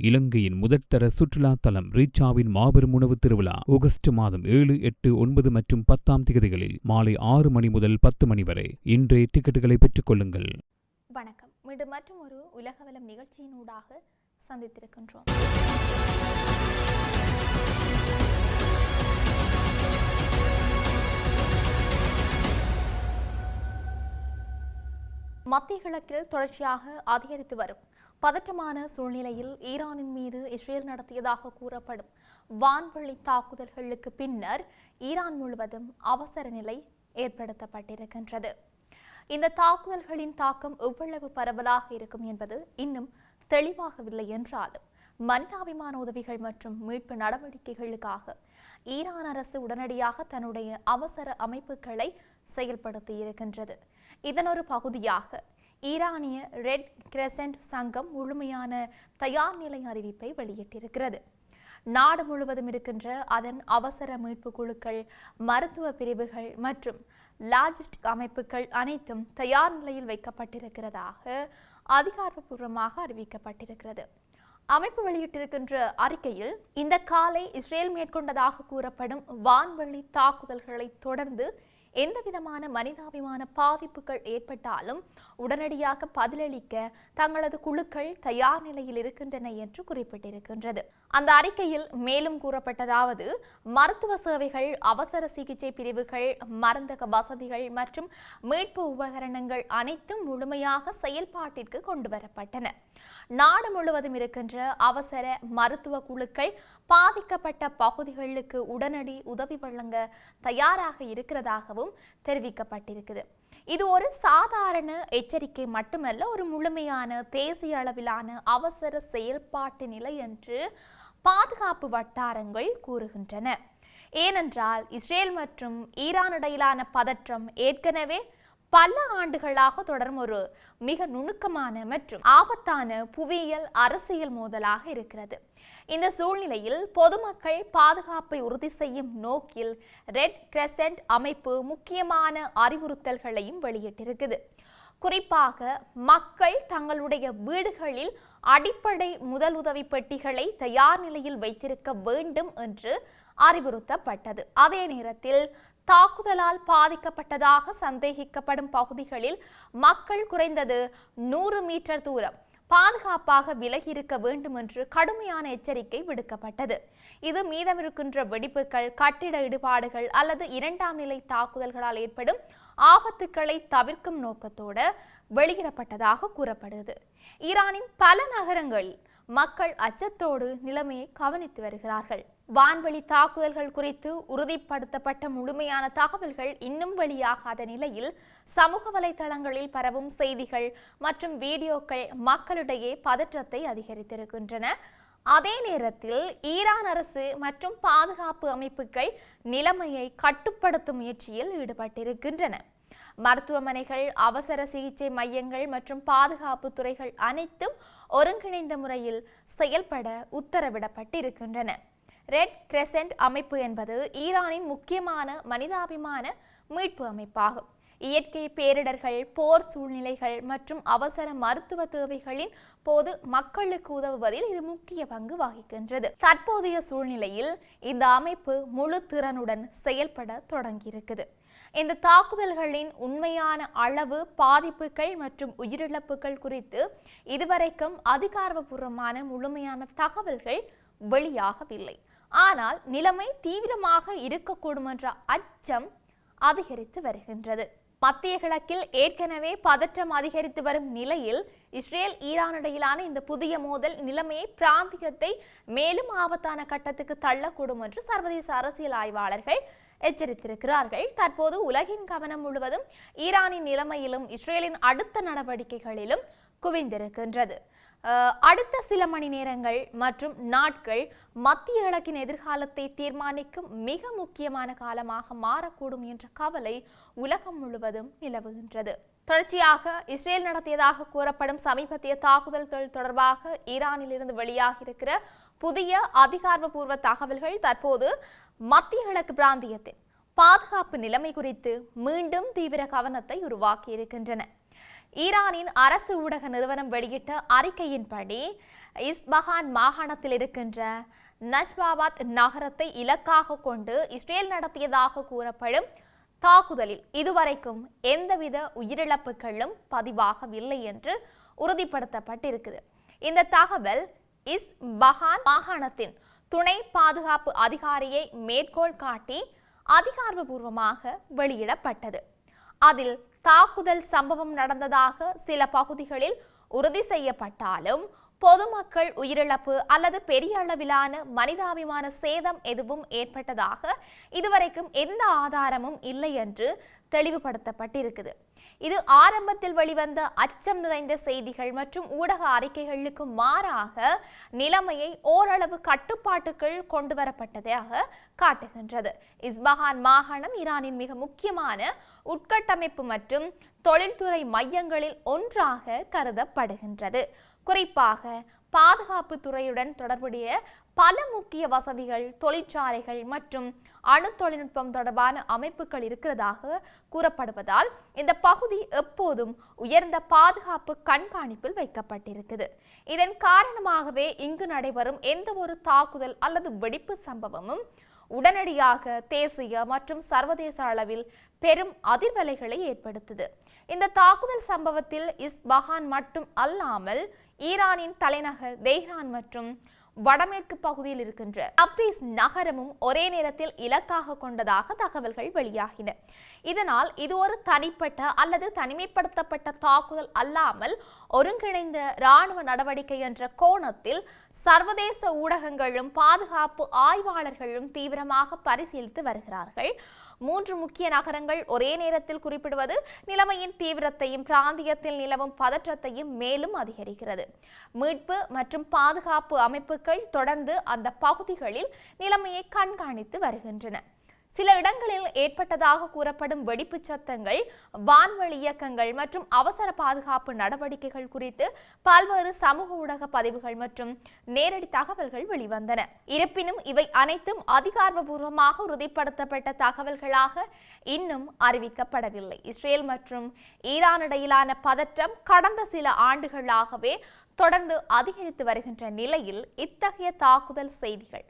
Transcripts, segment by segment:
இலங்கையின் முதற்தர சுற்றுலா தலம் ரீச்சாவின் மாபெரும் உணவு திருவிழா ஆகஸ்ட் மாதம் 7, 8, 9 மற்றும் 10ஆம் தேதிகளில் மாலை 6 மணி முதல் 10 மணி வரை. இன்றே டிக்கெட்டுகளை பெற்றுக் கொள்ளுங்கள். வணக்கம். மீண்டும் மற்றும் ஒரு உலகவலம் நிகழ்ச்சியினூடாக சந்தித்திருக்கின்றோம். மத்திய கிழக்கில் தொடர்ச்சியாக அதிகரித்து வரும் பதற்றமான சூழ்நிலையில் ஈரானின் மீது இஸ்ரேல் நடத்தியதாக கூறப்படும் வான்வழி தாக்குதல்களுக்கு பின்னர் ஈரான் முழுவதும் அவசர நிலை ஏற்படுத்தப்பட்டிருக்கின்றது. இந்த தாக்குதல்களின் தாக்கம் எவ்வளவு பரவலாக இருக்கும் என்பது இன்னும் தெளிவாகவில்லை என்றாலும் மனிதாபிமான உதவிகள் மற்றும் மீட்பு நடவடிக்கைகளுக்காக ஈரான் அரசு உடனடியாக தன்னுடைய அவசர அமைப்புகளை செயல்படுத்தி இருக்கின்றது. இதன் ஒரு பகுதியாக ஈரானிய ரெட் கிரெசன்ட் சங்கம் முழுமையான தயார் நிலை அறிவிப்பை வெளியிட்டிருக்கிறது. நாடு முழுவதும் இருக்கின்ற அதன் அவசர மீட்பு குழுக்கள், மருத்துவ பிரிவுகள் மற்றும் லாஜிஸ்டிக் அமைப்புகள் அனைத்தும் தயார் நிலையில் வைக்கப்பட்டிருக்கிறதாக அதிகாரப்பூர்வமாக அறிவிக்கப்பட்டிருக்கிறது. அமைப்பு வெளியிட்டிருக்கின்ற அறிக்கையில் இந்த காலை இஸ்ரேல் மேற்கொண்டதாக கூறப்படும் வான்வழி தாக்குதல்களை தொடர்ந்து எந்தவிதமான மனிதாபிமான பாதிப்புகள் ஏற்பட்டாலும் உடனடியாக பதிலளிக்க தங்களது குழுக்கள் தயார் நிலையில் இருக்கின்றன என்று குறிப்பிட்டிருக்கின்றது. அந்த அறிக்கையில் மேலும் கூறப்பட்டதாவது, மருத்துவ சேவைகள், அவசர சிகிச்சை பிரிவுகள், மருந்தக வசதிகள் மற்றும் மீட்பு உபகரணங்கள் அனைத்தும் முழுமையாக செயல்பாட்டிற்கு கொண்டுவரப்பட்டன. நாடு முழுவதும் இருக்கின்ற அவசர மருத்துவ குழுக்கள் பாதிக்கப்பட்ட பகுதிகளுக்கு உடனடி உதவி வழங்க தயாராக இருக்கிறதாகவும் தெரிவிக்கப்பட்டிருக்கிறது. இது ஒரு சாதாரண எச்சரிக்கை மட்டுமல்ல, ஒரு முழுமையான தேசிய அளவிலான அவசர செயல்பாட்டு நிலை என்று பாதுகாப்பு வட்டாரங்கள் கூறுகின்றன. ஏனென்றால் இஸ்ரேல் மற்றும் ஈரான் இடையிலான பதற்றம் ஏற்கனவே பல ஆண்டுகளாக தொடரும் ஒரு மிக நுணுக்கமான மற்றும் ஆபத்தான புவியியல் அரசியல் மோதலாக இருக்கிறது. இந்த சூழ்நிலையில் பொதுமக்கள் பாதுகாப்பை உறுதி செய்யும் நோக்கில் ரெட் கிரெசன்ட் அமைப்பு முக்கியமான அறிவுறுத்தல்களையும் வெளியிட்டிருக்குது. குறிப்பாக மக்கள் தங்களுடைய வீடுகளில் அடிப்படை முதலுதவி பெட்டிகளை தயார் நிலையில் வைத்திருக்க வேண்டும் என்று அறிவுறுத்தப்பட்டது. அதே நேரத்தில் தாக்குதலால் பாதிக்கப்பட்டதாக சந்தேகிக்கப்படும் பகுதிகளில் மக்கள் குறைந்தது 100 மீட்டர் தூரம் பாதுகாப்பாக விலகி இருக்க வேண்டும் என்று கடுமையான எச்சரிக்கை விடுக்கப்பட்டது. இது மீதமிருக்கின்ற வெடிப்புகள், கட்டிட இடிபாடுகள் அல்லது இரண்டாம் நிலை தாக்குதல்களால் ஏற்படும் ஆபத்துக்களை தவிர்க்கும் நோக்கத்தோடு வெளியிடப்பட்டதாக கூறப்படுகிறது. ஈரானின் பல நகரங்களில் மக்கள் அச்சத்தோடு நிலைமையை கவனித்து வருகிறார்கள். வான்வழி தாக்குதல்கள் குறித்து உறுதிப்படுத்தப்பட்ட முழுமையான தகவல்கள் இன்னும் வெளியாகாத நிலையில் சமூக வலைதளங்களில் பரவும் செய்திகள் மற்றும் வீடியோக்கள் மக்களிடையே பதற்றத்தை அதிகரித்திருக்கின்றன. அதே நேரத்தில் ஈரான் அரசு மற்றும் பாதுகாப்பு அமைப்புகள் நிலைமையை கட்டுப்படுத்தும் முயற்சியில் ஈடுபட்டிருக்கின்றன. மருத்துவமனைகள், அவசர சிகிச்சை மையங்கள் மற்றும் பாதுகாப்பு துறைகள் அனைத்தும் ஒருங்கிணைந்த முறையில் செயல்பட உத்தரவிடப்பட்டிருக்கின்றன. ரெட் கிரெசன்ட் அமைப்பு என்பது ஈரானின் முக்கியமான மனிதாபிமான மீட்பு அமைப்பாகும். இயற்கை பேரிடர்கள், போர் சூழ்நிலைகள் மற்றும் அவசர மருத்துவ தேவைகளின் போது மக்களுக்கு உதவுவதில் இது முக்கிய பங்கு வகிக்கின்றது. தற்போதைய சூழ்நிலையில் இந்த அமைப்பு முழு திறனுடன் செயல்பட தொடங்கியிருக்குது. இந்த தாக்குதல்களின் உண்மையான அளவு, பாதிப்புகள் மற்றும் உயிரிழப்புகள் குறித்து இதுவரைக்கும் அதிகாரப்பூர்வமான முழுமையான தகவல்கள் வெளியாகவில்லை. ஆனால் நிலைமை தீவிரமாக இருக்கக்கூடும் என்ற அச்சம் அதிகரித்து வருகின்றது. மத்திய கிழக்கில் ஏற்கனவே பதற்றம் அதிகரித்து வரும் நிலையில் இஸ்ரேல் ஈரான் இடையிலான இந்த புதிய மோதல் நிலைமையை பிராந்தியத்தை மேலும் ஆபத்தான கட்டத்துக்கு தள்ளக்கூடும் என்று சர்வதேச அரசியல் ஆய்வாளர்கள் எச்சரித்திருக்கிறார்கள். தற்போது உலகின் கவனம் முழுவதும் ஈரானின் நிலைமையிலும் இஸ்ரேலின் அடுத்த நடவடிக்கைகளிலும் குவிந்திருக்கின்றது. அடுத்த சில மணி நேரங்கள் மற்றும் நாட்கள் மத்திய கிழக்கின் எதிர்காலத்தை தீர்மானிக்கும் மிக முக்கியமான காலமாக மாறக்கூடும் என்ற கவலை உலகம் முழுவதும் நிலவுகின்றது. தொடர்ச்சியாக இஸ்ரேல் நடத்தியதாக கூறப்படும் சமீபத்திய தாக்குதல்கள் தொடர்பாக ஈரானில் இருந்து வெளியாகியிருக்கிற புதிய அதிகாரப்பூர்வ தகவல்கள் தற்போது மத்திய கிழக்கு பிராந்தியத்தின் பாதுகாப்பு நிலைமை குறித்து மீண்டும் தீவிர கவனத்தை உருவாக்கி இருக்கின்றன. ஈரானின் அரசு ஊடக நிறுவனம் வெளியிட்ட அறிக்கையின்படி இஸ்பஹான் மாகாணத்தில் இருக்கின்ற நஜ்பாபாத் நகரத்தை இலக்காக கொண்டு இஸ்ரேல் நடத்தியதாக கூறப்படும் தாக்குதலில் இதுவரைக்கும் எந்தவித உயிரிழப்புகளும் பதிவாகவில்லை என்று உறுதிப்படுத்தப்பட்டிருக்குது. இந்த தகவல் இஸ்பஹான் மாகாணத்தின் துணை பாதுகாப்பு அதிகாரியை மேற்கோள் காட்டி அதிகாரப்பூர்வமாக வெளியிடப்பட்டது. அதில் தாக்குதல் சம்பவம் நடந்ததாக சில பகுதிகளில் உறுதி செய்யப்பட்டாலும் பொதுமக்கள் உயிரிழப்பு அல்லது பெரிய அளவிலான மனிதாபிமான சேதம் எதுவும் ஏற்பட்டதாக இதுவரைக்கும் எந்த ஆதாரமும் இல்லை என்று தெளிவுபடுத்தப்பட்டிருக்குது. இது ஆரம்பத்தில் வெளிவந்த அச்சம் நிறைந்த செய்திகள் மற்றும் ஊடக அறிக்கைகளுக்கு மாறாக நிலைமையை ஓரளவு கட்டுப்பாட்டுக்குள் கொண்டு வரப்பட்டதாக காட்டுகின்றது. இஸ்பஹான் மாகாணம் ஈரானின் மிக முக்கியமான உட்கட்டமைப்பு மற்றும் தொழில்துறை மையங்களில் ஒன்றாக கருதப்படுகின்றது. குறிப்பாக பாதுகாப்பு துறையுடன் தொடர்புடைய பல முக்கிய வசதிகள், தொழிற்சாலைகள் மற்றும் அணு தொழில்நுட்பம் தொடர்பான அமைப்புகள் இருக்கிறதாக கூறப்படுவதால் இந்த பகுதி எப்போதும் உயர்ந்த பாதுகாப்பு கண்காணிப்பில் வைக்கப்பட்டிருக்குது. இதன் காரணமாகவே இங்கு நடைபெறும் எந்த ஒரு தாக்குதல் அல்லது வெடிப்பு சம்பவமும் உடனடியாக தேசிய மற்றும் சர்வதேச அளவில் பெரும் அதிர்வலைகளை ஏற்படுத்துது. இந்த தாக்குதல் சம்பவத்தில் இஸ்பஹான் மட்டும் அல்லாமல் ஈரானின் தலைநகர் தெஹ்ரான் மற்றும் வடமேற்கு பகுதியில் இருக்கின்ற தப்ரீஸ் நகரமும் ஒரே நேரத்தில் இலக்காக கொண்டதாக தகவல்கள் வெளியாகின. இதனால் இது ஒரு தனிப்பட்ட அல்லது தனிமைப்படுத்தப்பட்ட தாக்குதல் அல்லாமல் ஒருங்கிணைந்த இராணுவ நடவடிக்கை என்ற கோணத்தில் சர்வதேச ஊடகங்களும் பாதுகாப்பு ஆய்வாளர்களும் தீவிரமாக பரிசீலித்து வருகிறார்கள். 3 முக்கிய நகரங்கள் ஒரே நேரத்தில் குறிப்பிடுவது நிலைமையின் தீவிரத்தையும் பிராந்தியத்தில் நிலவும் பதற்றத்தையும் மேலும் அதிகரிக்கிறது. மீட்பு மற்றும் பாதுகாப்பு அமைப்புகள் தொடர்ந்து அந்த பகுதிகளில் நிலைமையை கண்காணித்து வருகின்றன. சில இடங்களில் ஏற்பட்டதாக கூறப்படும் வெடிப்பு சத்தங்கள், வான்வழி இயக்கங்கள் மற்றும் அவசர பாதுகாப்பு நடவடிக்கைகள் குறித்து பல்வேறு சமூக ஊடக பதிவுகள் மற்றும் நேரடி தகவல்கள் வெளிவந்தன. இருப்பினும் இவை அனைத்தும் அதிகாரப்பூர்வமாக உறுதிப்படுத்தப்பட்ட தகவல்களாக இன்னும் அறிவிக்கப்படவில்லை. இஸ்ரேல் மற்றும் ஈரான் இடையிலான பதற்றம் கடந்த சில ஆண்டுகளாகவே தொடர்ந்து அதிகரித்து வருகின்ற நிலையில் இத்தகைய தாக்குதல் செய்திகள்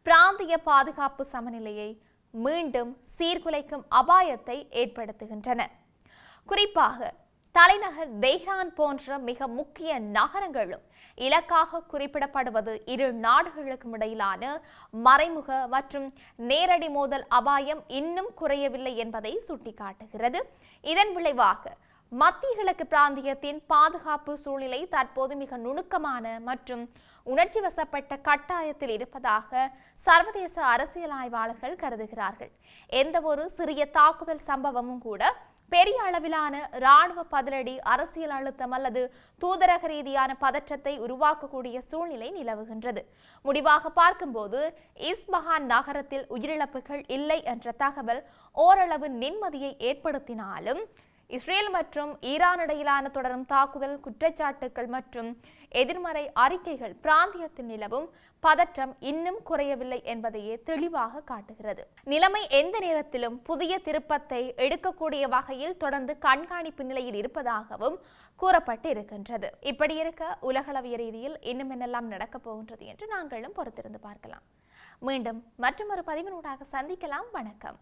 பிராந்திய பாதுகாப்பு சமநிலையை மீண்டும் சீர்குலைக்கும் அபாயத்தை ஏற்படுத்துகின்றன. குறிப்பாக தலைநகர் தெஹ்ரான் போன்ற மிக முக்கிய நகரங்களும் இலக்காக குறிப்பிடப்படுவது இரு நாடுகளுக்கும் இடையிலான மறைமுக மற்றும் நேரடி மோதல் அபாயம் இன்னும் குறையவில்லை என்பதை சுட்டிக்காட்டுகிறது. இதன் விளைவாக மத்திய கிழக்கு பிராந்தியத்தின் பாதுகாப்பு சூழ்நிலை தற்போது மிக நுணுக்கமான மற்றும் உணர்ச்சி வசப்பட்ட கட்டாயத்தில் இருப்பதாக சர்வதேச அரசியல் ஆய்வாளர்கள் கருதுகிறார்கள். எந்த ஒரு சிறிய தாக்குதல் சம்பவமும் கூட பெரிய அளவிலான இராணுவ பதிலடி, அரசியல் அழுத்தம் அல்லது தூதரக ரீதியான பதற்றத்தை உருவாக்கக்கூடிய சூழ்நிலை நிலவுகின்றது. முடிவாக பார்க்கும்போது இஸ்பஹான் நகரத்தில் உயிரிழப்புகள் இல்லை என்ற தகவல் ஓரளவு நிம்மதியை ஏற்படுத்தினாலும் இஸ்ரேல் மற்றும் ஈரான் இடையிலான தொடரும் தாக்குதல் குற்றச்சாட்டுகள் மற்றும் எதிர்மறை அறிக்கைகள் பிராந்தியத்தில் நிலவும் பதற்றம் இன்னும் குறையவில்லை என்பதையே தெளிவாக காட்டுகிறது. நிலைமை எந்த நேரத்திலும் புதிய திருப்பத்தை எடுக்கக்கூடிய வகையில் தொடர்ந்து கண்காணிப்பு நிலையில் இருப்பதாகவும் கூறப்பட்டு இருக்கின்றது. இப்படி இருக்க உலகளவிய ரீதியில் இன்னும் என்னெல்லாம் நடக்கப் போகின்றது என்று நாங்களும் பொறுத்திருந்து பார்க்கலாம். மீண்டும் மற்றொரு பதிவினூடாக சந்திக்கலாம். வணக்கம்.